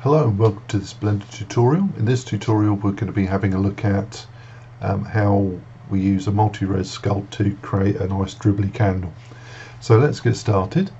Hello and welcome to this Blender tutorial. In this tutorial we're going to be having a look at how we use a multi-res sculpt to create a nice dribbly candle. So let's get started.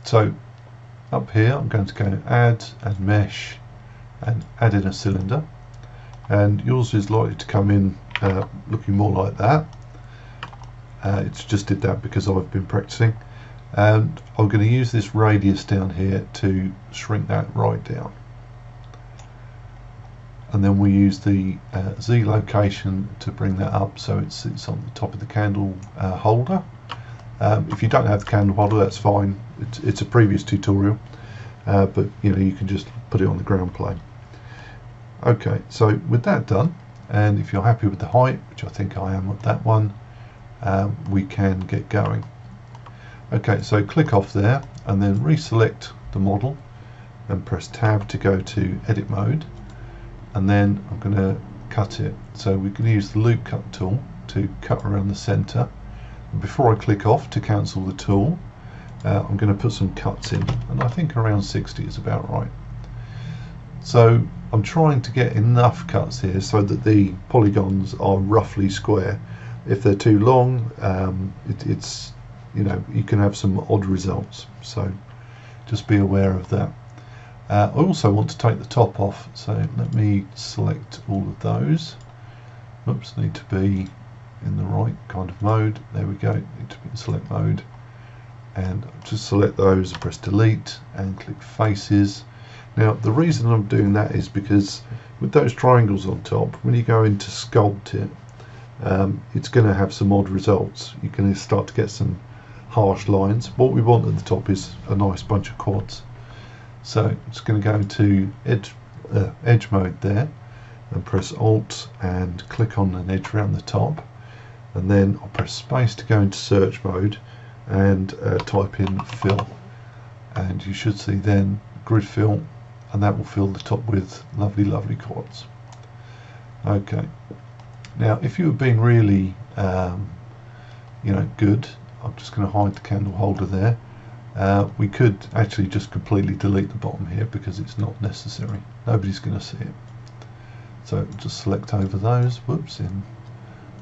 So up here I'm going to go add and mesh and add in a cylinder, and yours is likely to come in looking more like that. It's just did that because I've been practicing. And I'm going to use this radius down here to shrink that right down, and then we use the Z location to bring that up so it sits on the top of the candle holder. If you don't have the candle holder, that's fine, it's a previous tutorial, but you know, you can just put it on the ground plane. Okay, so with that done, and if you're happy with the height, which I think I am with that one, we can get going. Okay, so click off there and then reselect the model and press tab to go to edit mode, and then I'm going to cut it. So we can use the loop cut tool to cut around the center. And before I click off to cancel the tool, I'm going to put some cuts in, and I think around 60 is about right. So I'm trying to get enough cuts here so that the polygons are roughly square. If they're too long, it's you know, you can have some odd results, so just be aware of that. I also want to take the top off, so let me select all of those. Oops, need to be in the right kind of mode. There we go, need to be in select mode, and just select those, press delete and click faces. Now the reason I'm doing that is because with those triangles on top, when you go in to sculpt it, it's going to have some odd results. You're going to start to get some harsh lines. What we want at the top is a nice bunch of quads. So I'm just going to go to edge mode there and press Alt and click on an edge around the top, and then I'll press space to go into search mode and type in fill, and you should see then grid fill, and that will fill the top with lovely quads. Okay, now if you were being really you know, good, I'm just going to hide the candle holder there. We could actually just completely delete the bottom here because it's not necessary. Nobody's going to see it. So just select over those, whoops, in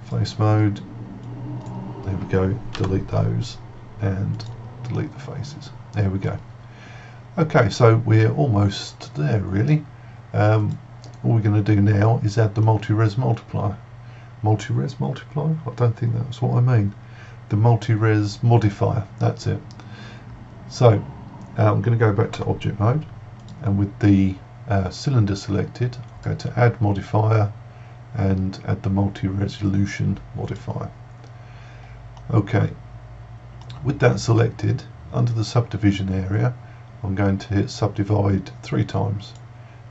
face mode. There we go, delete those and delete the faces. There we go. Okay, so we're almost there really. All we're going to do now is add the multi-res multiplier. Multi-res multiplier? I don't think that's what I mean. The multi-res modifier, that's it. So I'm going to go back to object mode, and with the cylinder selected, I'll go to add modifier and add the multi-resolution modifier. Okay, with that selected, under the subdivision area, I'm going to hit subdivide 3 times.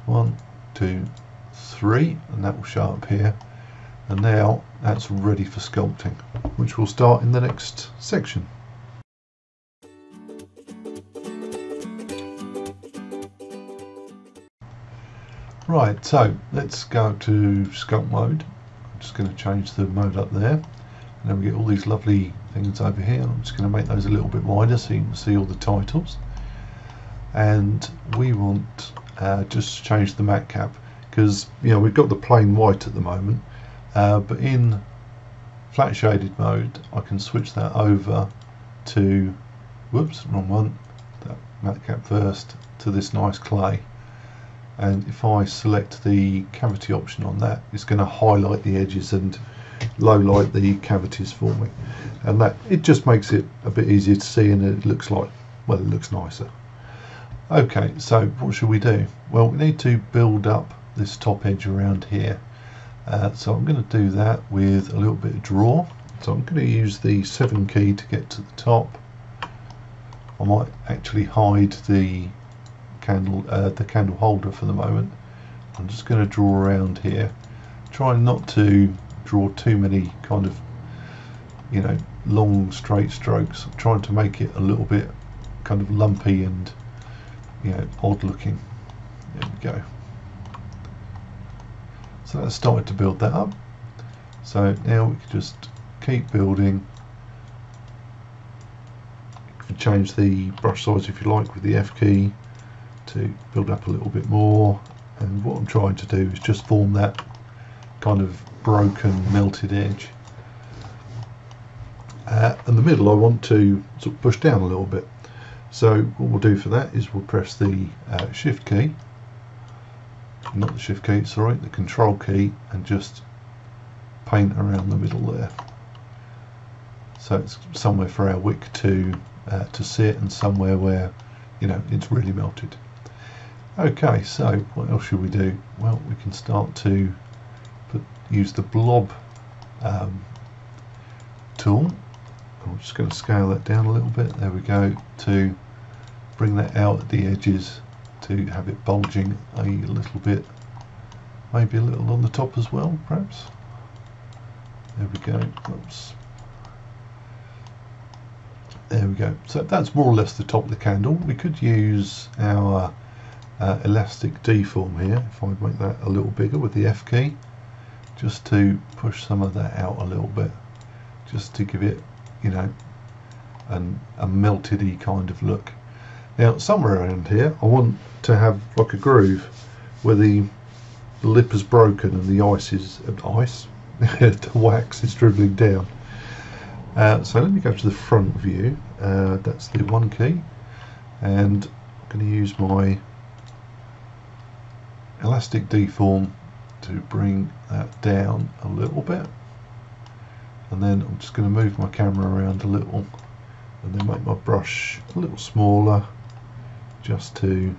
1, 2, 3, and that will show up here. And now that's ready for sculpting, which will start in the next section. Right, so let's go to sculpt mode. I'm just going to change the mode up there, and then we get all these lovely things over here. I'm just going to make those a little bit wider so you can see all the titles. And we want just change the matte cap, because you know, we've got the plain white at the moment. But in flat shaded mode, I can switch that over to, whoops, wrong one, that matte cap first, to this nice clay. And if I select the cavity option on that, it's going to highlight the edges and low light the cavities for me. And that, it just makes it a bit easier to see, and it looks like, well, it looks nicer. Okay, so what should we do? Well, we need to build up this top edge around here. So I'm going to do that with a little bit of draw. So I'm going to use the 7 key to get to the top. I might actually hide the candle holder for the moment. I'm just going to draw around here, trying not to draw too many kind of, you know, long straight strokes. I'm trying to make it a little bit kind of lumpy and, you know, odd looking. There we go. So that's started to build that up. So now we can just keep building. You can change the brush size if you like with the F key to build up a little bit more, and what I'm trying to do is just form that kind of broken melted edge. In the middle I want to sort of push down a little bit, so what we'll do for that is we'll press the shift key, not the shift key, sorry, the control key, and just paint around the middle there, so it's somewhere for our wick to sit, and somewhere where, you know, it's really melted. Okay, so what else should we do? Well, we can start to use the blob tool. I'm just going to scale that down a little bit, there we go, to bring that out at the edges, to have it bulging a little bit, maybe a little on the top as well, perhaps. There we go. Oops. There we go. So that's more or less the top of the candle. We could use our elastic deform here, if I make that a little bigger with the F key, just to push some of that out a little bit, just to give it, you know, a melted-y kind of look. Now somewhere around here I want to have like a groove where the lip is broken and the the wax is dribbling down. So let me go to the front view, that's the 1 key, and I'm going to use my elastic deform to bring that down a little bit, and then I'm just going to move my camera around a little and then make my brush a little smaller, just to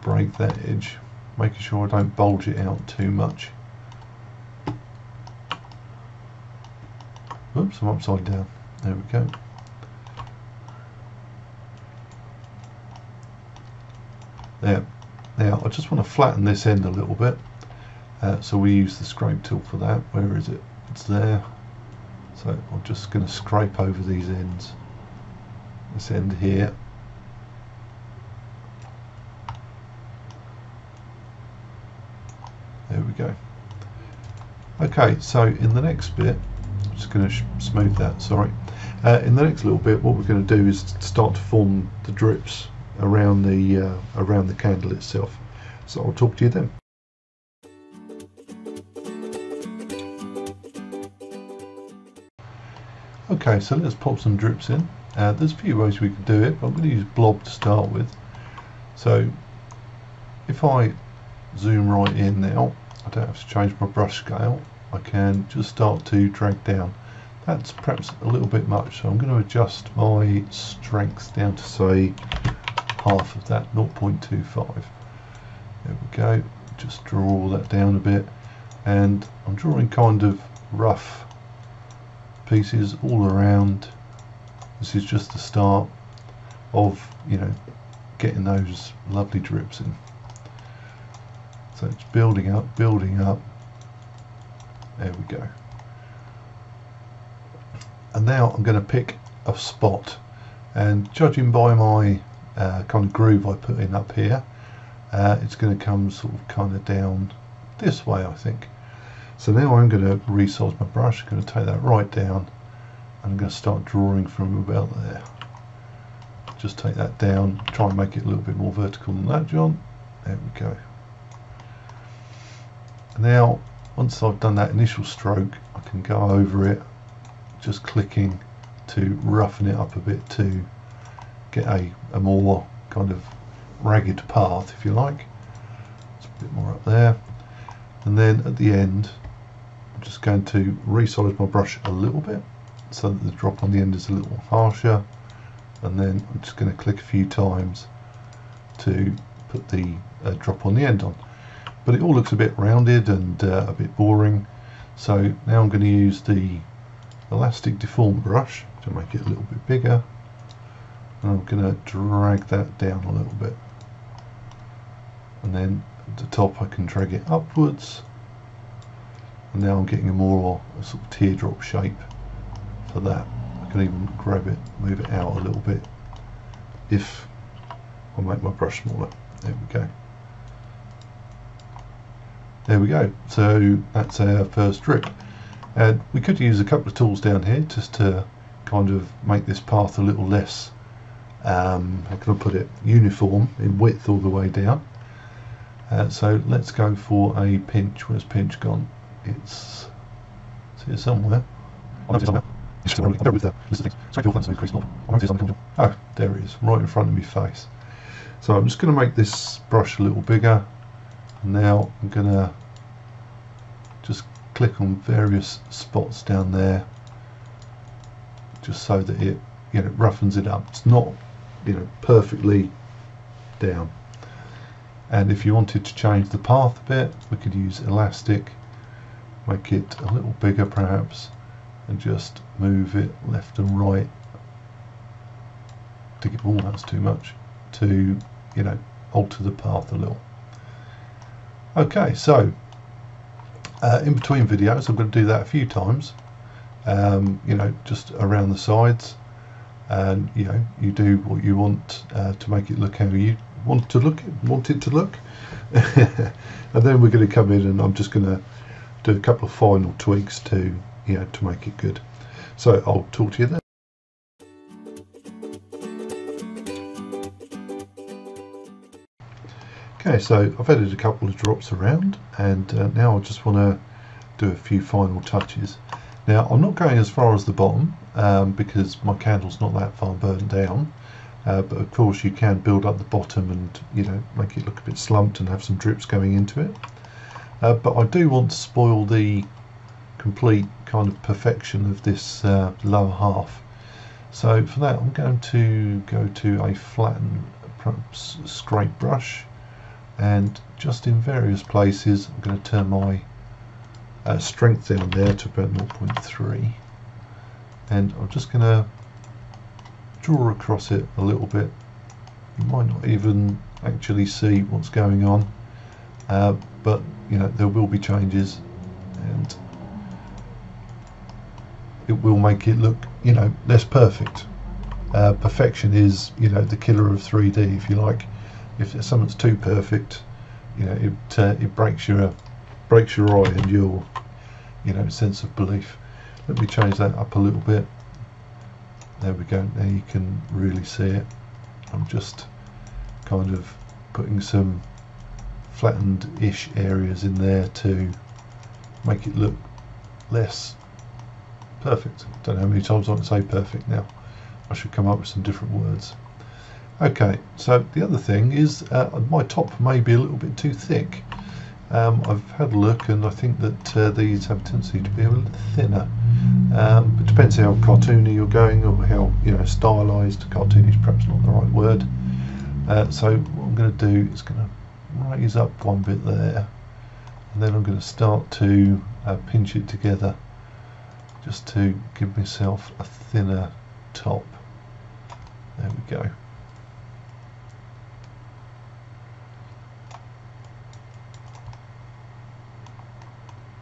break that edge, making sure I don't bulge it out too much. Oops, I'm upside down. There we go. There. Now I just want to flatten this end a little bit, so we use the scrape tool for that. Where is it? It's there. So I'm just going to scrape over these ends. This end here. There we go. Okay, so in the next bit, I'm just going to smooth that, sorry. In the next little bit, what we're going to do is start to form the drips around the candle itself. So I'll talk to you then. Okay, so let's pop some drips in. There's a few ways we can do it, but I'm going to use blob to start with. So if I zoom right in now, I don't have to change my brush scale. I can just start to drag down. That's perhaps a little bit much, so I'm going to adjust my strength down to, say, half of that, 0.25. There we go. Just draw all that down a bit, and I'm drawing kind of rough pieces all around. This is just the start of, you know, getting those lovely drips in. So it's building up, building up. There we go. And now I'm going to pick a spot, and judging by my kind of groove I put in up here, it's going to come sort of kind of down this way, I think. So now I'm going to resize my brush. I'm going to take that right down, and I'm going to start drawing from about there. Just take that down, try and make it a little bit more vertical than that, John. There we go. Now once I've done that initial stroke, I can go over it, just clicking to roughen it up a bit to get a more kind of ragged path, if you like. It's a bit more up there, and then at the end I'm just going to resize my brush a little bit so that the drop on the end is a little harsher, and then I'm just going to click a few times to put the drop on the end on. But it all looks a bit rounded and a bit boring, so now I'm going to use the elastic deform brush to make it a little bit bigger, and I'm going to drag that down a little bit, and then at the top I can drag it upwards, and now I'm getting a sort of teardrop shape for that. I can even grab it, move it out a little bit if I make my brush smaller. There we go. There we go. So that's our first drip. And we could use a couple of tools down here just to kind of make this path a little less how can I put it, uniform in width all the way down. So let's go for a pinch. Where's pinch gone? It's here somewhere. Oh, there he is, right in front of my face. So I'm just going to make this brush a little bigger. Now I'm going to just click on various spots down there, just so that it, you know, roughens it up. It's not, you know, perfectly down. And if you wanted to change the path a bit, we could use elastic, make it a little bigger perhaps, and just move it left and right to get, oh, that's too much, to, you know, alter the path a little. Okay, so in between videos I'm going to do that a few times, you know, just around the sides, and you know, you do what you want to make it look how you want it to look, and then we're going to come in and I'm just going to do a couple of final tweaks to, you know, to make it good. So I'll talk to you then. Okay, so I've added a couple of drops around, and now I just want to do a few final touches. Now I'm not going as far as the bottom because my candle's not that far burnt down, but of course you can build up the bottom and, you know, make it look a bit slumped and have some drips going into it. But I do want to spoil the complete kind of perfection of this lower half. So for that I'm going to go to a flatten, perhaps scrape brush, and just in various places I'm going to turn my strength down there to about 0.3, and I'm just going to draw across it a little bit. You might not even actually see what's going on, but you know, there will be changes and it will make it look, you know, less perfect. Perfection is, you know, the killer of 3D, if you like. If something's too perfect, you know, it breaks your eye and your, you know, sense of belief. Let me change that up a little bit. There we go. Now you can really see it. I'm just kind of putting some flattened-ish areas in there to make it look less perfect. Don't know how many times I can say perfect now. I should come up with some different words. Okay, so the other thing is my top may be a little bit too thick. I've had a look and I think that these have a tendency to be a little thinner. It depends how cartoony you're going, or how, you know, stylized. Cartoony is perhaps not the right word. So what I'm going to do is going to raise up one bit there, and then I'm going to start to pinch it together just to give myself a thinner top. There we go.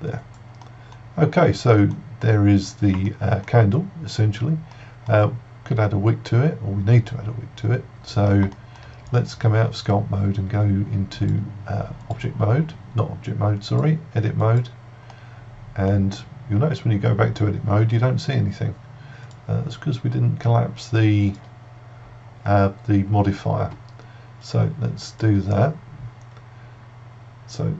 There. Okay, so there is the candle essentially. Could add a wick to it, or we need to add a wick to it. So let's come out of sculpt mode and go into object mode, not object mode, sorry, edit mode. And you'll notice when you go back to edit mode, you don't see anything. That's because we didn't collapse the modifier. So let's do that. So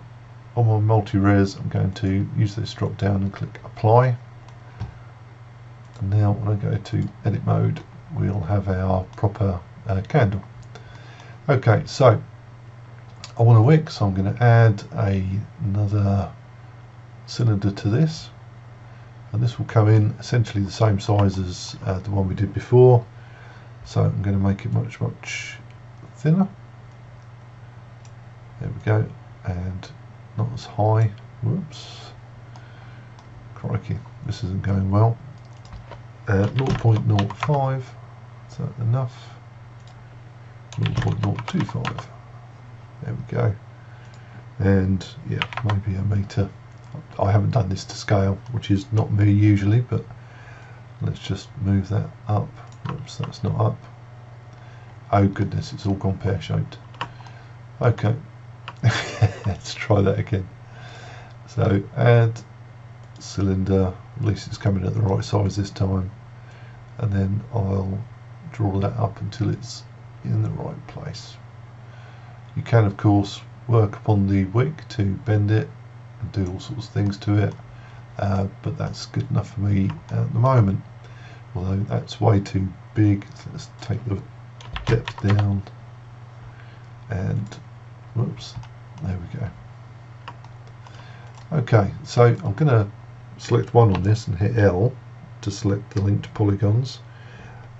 on my multi-res, I'm going to use this drop down and click apply. And now when I go to edit mode, we'll have our proper candle. Okay, so I want a wick, so I'm going to add another cylinder to this, and this will come in essentially the same size as the one we did before. So I'm going to make it much thinner. There we go, and not as high. Whoops, crikey, this isn't going well. 0.05, is that enough? 0.025, there we go. And yeah, maybe a meter. I haven't done this to scale, which is not me usually, but let's just move that up. Oops, that's not up. Oh goodness, it's all gone pear-shaped. Okay, let's try that again. So add cylinder, at least it's coming at the right size this time, and then I'll draw that up until it's in the right place. You can of course work upon the wick to bend it and do all sorts of things to it, but that's good enough for me at the moment, although that's way too big. So let's take the depth down and whoops, there we go. Okay, so I'm going to select one on this and hit L to select the linked polygons,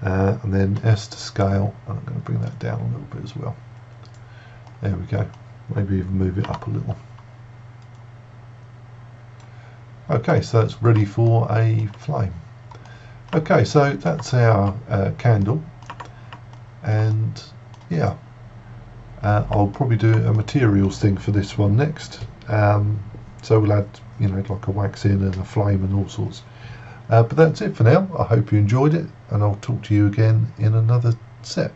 and then S to scale, and I'm going to bring that down a little bit as well. There we go, maybe even move it up a little. Okay, so it's ready for a flame. Okay, so that's our candle, and yeah, I'll probably do a materials thing for this one next. So we'll add, you know, like a wax in and a flame and all sorts. But that's it for now. I hope you enjoyed it, and I'll talk to you again in another set.